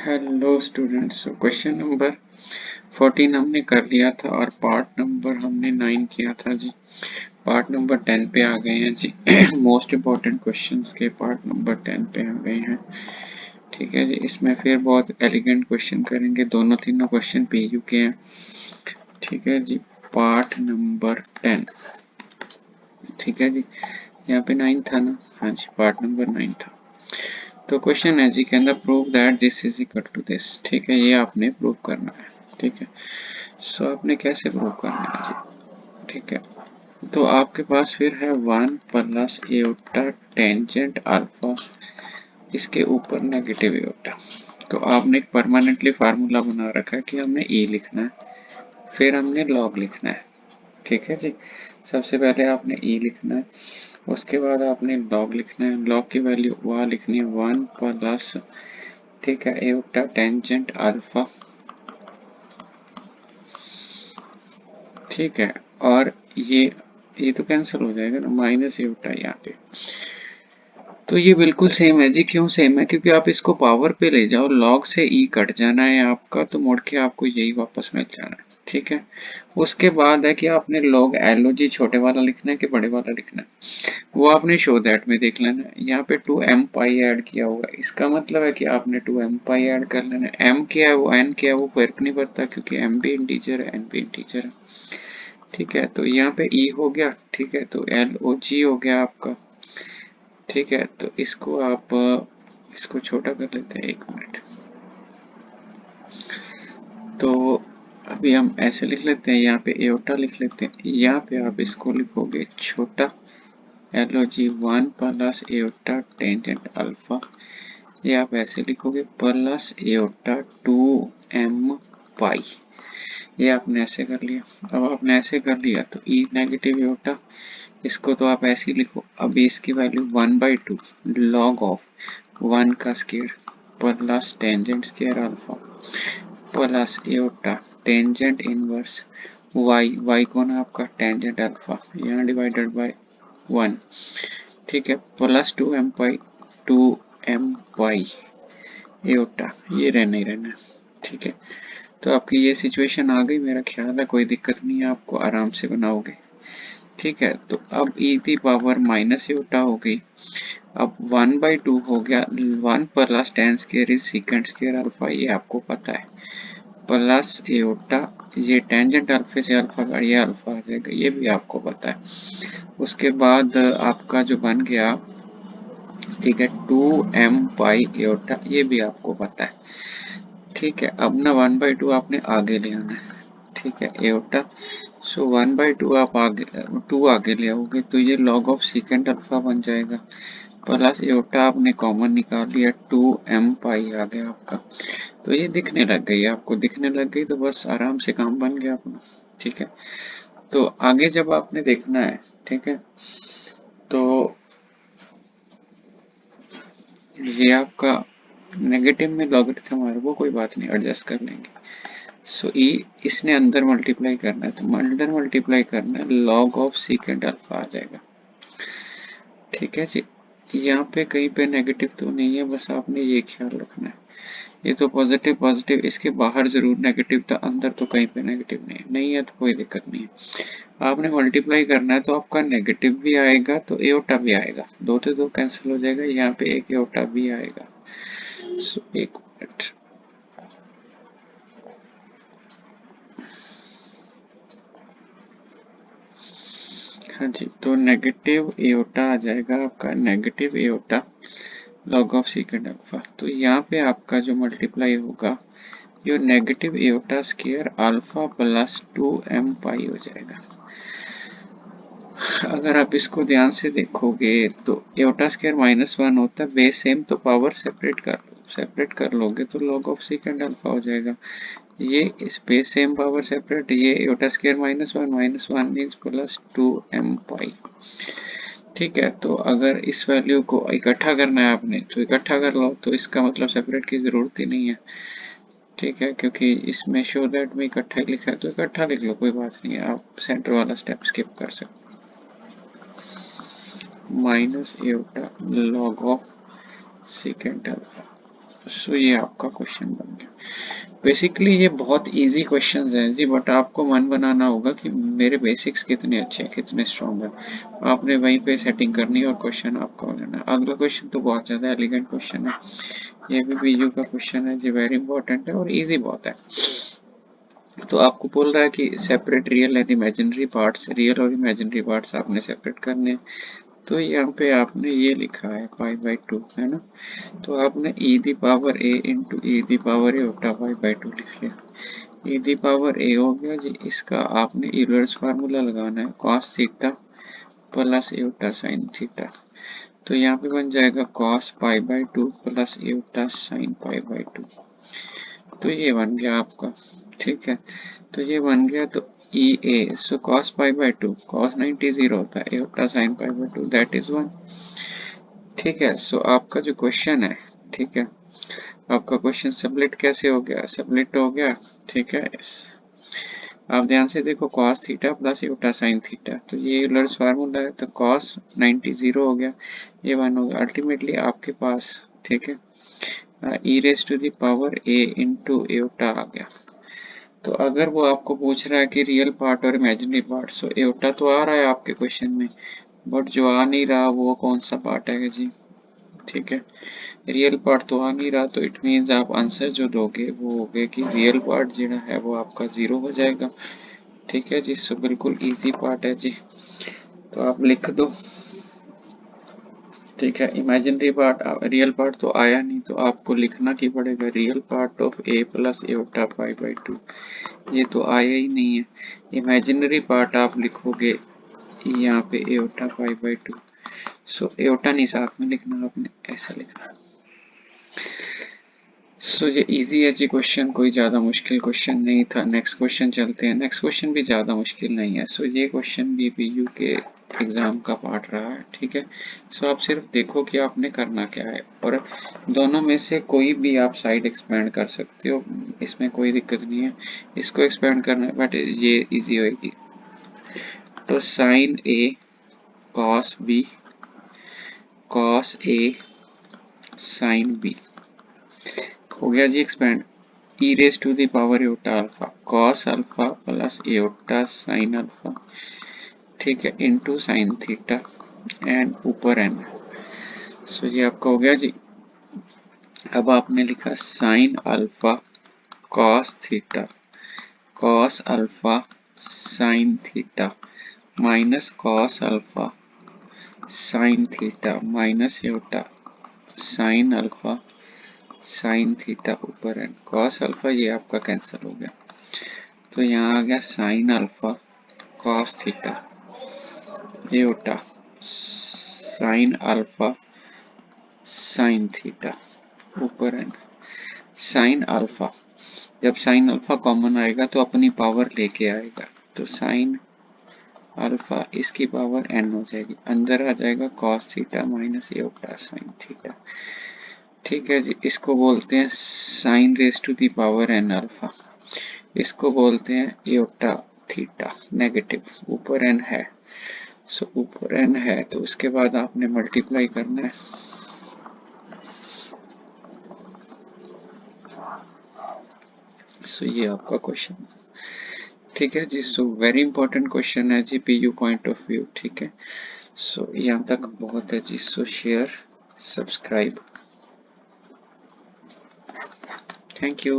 Hello students, question number 14 हमने कर लिया था और पार्ट नंबर हमने 9 किया था जी। पार्ट नंबर 10 पे आ गए हैं जी। मोस्ट इम्पोर्टेंट क्वेश्चंस के पार्ट नंबर 10 पे आ गए हैं। ठीक है जी, इसमें फिर बहुत एलिगेंट क्वेश्चन करेंगे। दोनों तीनों क्वेश्चन पीयू के हैं। ठीक है जी, पार्ट नंबर 10। ठीक है जी, यहाँ पे 9 था ना? हाँ जी, पार्ट नंबर 9 था। तो क्वेश्चन है जी, can the prove that this is equal to this. ठीक है, ये आपने प्रूव करना है। ठीक है, सो आपने कैसे प्रूव करना है जी? ठीक है, तो आपके पास फिर है 1 प्लस एयोटा टेंजेंट अल्फा, इसके ऊपर नेगेटिव एयोटा। तो आपने एक परमानेंटली फार्मूला बना रखा है कि हमने ई लिखना है, फिर हमने लॉग लिखना है। ठीक है जी, सबसे पहले आपने ई लिखना है, उसके बाद आपने लॉग लिखना है। लॉग की वैल्यू वहाँ लिखनी है 1 प्लस, ठीक है, एयोटा टेंजेंट अल्फा। ठीक है, और ये तो कैंसिल हो जाएगा ना, माइनस एयोटा यहाँ पे। तो ये बिल्कुल सेम है जी। क्यों सेम है? क्योंकि आप इसको पावर पे ले जाओ, लॉग से ई कट जाना है आपका, तो मुड़ के आपको यही वापस मिल जाना है। ठीक है, उसके बाद है कि आपने लॉग एल ओ जी छोटे वाला लिखना है कि बड़े वाला लिखना है, वो आपने शो दैट में देख लेना है। यहाँ पे 2m पाई ऐड किया हुआ है, इसका मतलब है कि आपने 2m पाई ऐड कर लेना है। m क्या है, वो n क्या है, वो फर्क नहीं पड़ता, क्योंकि m भी इंटीजर है, n भी इंटीजर है। ठीक है, तो यहाँ पे e हो गया। ठीक है, तो एल ओ जी हो गया आपका। ठीक है, तो इसको आप इसको छोटा कर लेते हैं, 1 मिनट। तो अभी हम ऐसे लिख लेते हैं, यहाँ पे एयोटा लिख लेते हैं, यहाँ पे आप इसको लिखोगे छोटा एल ओ जी 1 प्लस एयोटा टेंजेंट अल्फा, ये आप ऐसे लिखोगे, प्लस एयोटा 2m पाई। ये आपने ऐसे कर लिया। अब आपने ऐसे कर लिया तो ई नेगेटिव एयोटा, इसको तो आप ऐसे ही लिखो। अभी इसकी वैल्यू 1/2 लॉग ऑफ 1 का square plus tangent square alpha plus iota tangent inverse Y, Y कौन है आपका, टेंजेंट अल्फा, यहाँ डिवाइडेड बाय 1। ठीक है, प्लस 2m पाई, 2m पाई एयोटा, ये रहना ही रहना है। ठीक है, तो आपकी ये सिचुएशन आ गई, मेरा ख्याल है कोई दिक्कत नहीं है, आपको आराम से बनाओगे। ठीक है, तो अब e की पावर माइनस एयोटा हो गई। अब 1/2 हो गया, 1 plus ten square is secant square alpha, ये आपको पता है, प्लस एयोटा, ये टेंजेंट अल्फा से अल्फा का ये अल्फा आ जाएगा, ये भी आपको पता है। उसके बाद आपका जो बन गया, ठीक है, 2m पाई एयोटा, ये भी आपको पता है। ठीक है, अब ना 1/2 आपने आगे ले आना है। ठीक है, एयोटा, सो 1/2 आप आगे 2 आगे ले आओगे, तो ये लॉग ऑफ सीकेंड अल्फा बन जाएगा, प्लस एयोटा आपने कॉमन निकाल लिया, 2m पाई आ गया आपका। तो ये दिखने लग गई, आपको दिखने लग गई, तो बस आराम से काम बन गया अपना। ठीक है, तो आगे जब आपने देखना है, ठीक है, तो ये आपका नेगेटिव में लॉगरिथम आ रहा है, वो कोई बात नहीं, एडजस्ट कर लेंगे। सो ई इसने अंदर मल्टीप्लाई करना है, तो अंदर मल्टीप्लाई करना है, लॉग ऑफ सीकेंड अल्फा आ जाएगा। ठीक है जी, यहाँ पे कहीं पे नेगेटिव तो नहीं है, बस आपने ये ख्याल रखना है। ये तो पॉजिटिव पॉजिटिव, इसके बाहर जरूर नेगेटिव था, अंदर तो कहीं पे नेगेटिव नहीं है। नहीं है तो कोई दिक्कत नहीं है, आपने मल्टीप्लाई करना है, तो आपका नेगेटिव भी आएगा तो एयोटा भी आएगा, दो से दो कैंसिल हो जाएगा, यहाँ पे एक एयोटा भी आएगा। सो 1 मिनट। हाँ जी, तो नेगेटिव एयोटा आ जाएगा आपका, negative aorta log of second alpha. तो यहाँ पे आपका जो मल्टीप्लाई होगा, ये negative aorta square alpha plus 2m पाई हो जाएगा। अगर आप इसको ध्यान से देखोगे तो एयोटा स्क्वायर -1 होता है, बेस सेम, तो पावर सेपरेट कर लोगे तो लॉग ऑफ सेकेंड अल्फा हो जाएगा। ये स्पेस सेम पावर सेपरेट, ये aorta square -1 means plus 2m पाई। ठीक है, तो अगर इस वैल्यू को इकट्ठा करना है आपने तो इकट्ठा कर लो, तो इसका मतलब सेपरेट की जरूरत ही नहीं है। ठीक है, क्योंकि इसमें शो दैट में इकट्ठा ही लिखा है, तो इकट्ठा लिख लो, कोई बात नहीं है, आप सेंटर वाला स्टेप स्किप कर सकते। Minus iota log of second alpha, so ये आपका क्वेश्चन बन गया। बेसिकली ये बहुत इजी क्वेश्चंस हैं जी, बट आपको मन बनाना होगा कि मेरे बेसिक्स कितने अच्छे हैं, कितने स्ट्रॉन्ग हैं। आपने वहीं पे सेटिंग करनी है और क्वेश्चन आपका हो जाना है। अगला क्वेश्चन तो बहुत ज़्यादा एलिगेंट क्वेश्चन है, ये भी पीयू का क्वेश्चन है जी, वेरी इंपॉर्टेंट है और इजी बहुत है। तो आपको बोल रहा है कि separate real and imaginary parts, real और इमेजिनरी पार्ट्स आपने सेपरेट करने हैं। तो यहाँ पे आपने ये लिखा है पाई बाई 2, है ना। तो आपने e the power a into E the power a उल्टा पाई बाई 2 लिख लिया। e दी पावर a हो गया जी, इसका आपने यूलर्स फार्मूला लगाना है cos थीटा प्लस a उल्टा साइन थीटा। तो यहाँ पे बन जाएगा cos pi by 2 plus a उल्टा साइन पाई बाई 2। तो ये बन गया आपका, ठीक है। तो ये बन गया, तो ई ए, सो cos पाई बाई 2, cos 90 0 होता है, a उल्टा sine pi by 2, that is 1। ठीक है, सो आपका जो क्वेश्चन है, ठीक है, आपका क्वेश्चन सबलेट कैसे हो गया, सबलेट हो गया, ठीक है। आप ध्यान से देखो, cos थीटा प्लस a उल्टा साइन थीटा, तो ये यूलर्स फार्मूला है, तो cos 90 0 हो गया, ये 1 हो गया। अल्टीमेटली आपके पास, ठीक है, e raise to the power a into eta आ गया। तो अगर वो आपको पूछ रहा है कि रियल पार्ट और इमेजिनरी पार्ट, सो एटा तो आ रहा है आपके क्वेश्चन में, बट जो आ नहीं रहा वो कौन सा पार्ट है जी, ठीक है। रियल पार्ट तो आ नहीं रहा, तो इट मीन्स आप आंसर जो दोगे वो होगे कि रियल पार्ट जो है वो आपका 0 हो जाएगा। ठीक है जी, सो बिल्कुल इजी पार्ट है जी, तो आप लिख दो। ठीक है, इमेजिनरी पार्ट, रियल पार्ट तो आया नहीं, तो आपको लिखना की पड़ेगा real part of a plus iota pi by 2, ये तो आया ही नहीं है। इमेजिनरी पार्ट आप लिखोगे यहाँ पे एटा पाई बाई 2, सो एटा नहीं साथ में लिखना, आपने ऐसा लिखना। सो ये इजी है जी क्वेश्चन, कोई ज़्यादा मुश्किल क्वेश्चन नहीं था। नेक्स्ट क्वेश्चन चलते हैं, नेक्स्ट क्वेश्चन भी ज़्यादा मुश्किल नहीं है। सो ये क्वेश्चन भी पीयू के एग्ज़ाम का पार्ट रहा है, ठीक है। सो आप सिर्फ देखो कि आपने करना क्या है, और दोनों में से कोई भी आप साइड एक्सपेंड कर सकते हो, इसमें कोई दिक्कत नहीं है। इसको एक्सपेंड करना है, बट ये ईजी होगी। तो sine A cos B, cos A sine B हो गया जी expand. e raise to the power eta alpha cos alpha plus eta sine alpha, ठीक है, इनटू साइन थीटा एंड ऊपर एन। सो ये आपका हो गया जी। अब आपने लिखा sine alpha cos theta, cos alpha sine theta minus cos alpha sine theta minus eta sine alpha sine theta ऊपर एन cos अल्फा, ये आपका कैंसिल हो गया। तो यहाँ आ गया sine alpha cos theta eta sine alpha sine theta ऊपर एन साइन अल्फा। जब साइन अल्फा कॉमन आएगा तो अपनी पावर लेके आएगा, तो साइन अल्फा इसकी पावर एन हो जाएगी, अंदर आ जाएगा cos theta minus eta sine theta. ठीक है जी, इसको बोलते हैं sine raise to the power n alpha, इसको बोलते हैं एटा थीटा नेगेटिव, ऊपर एन है। सो ऊपर एन है तो उसके बाद आपने मल्टीप्लाई करना है। सो ये आपका क्वेश्चन, ठीक है जी। सो वेरी इंपॉर्टेंट क्वेश्चन है जी पीयू पॉइंट ऑफ व्यू, ठीक है। सो यहाँ तक बहुत है जी। So share, subscribe, thank you.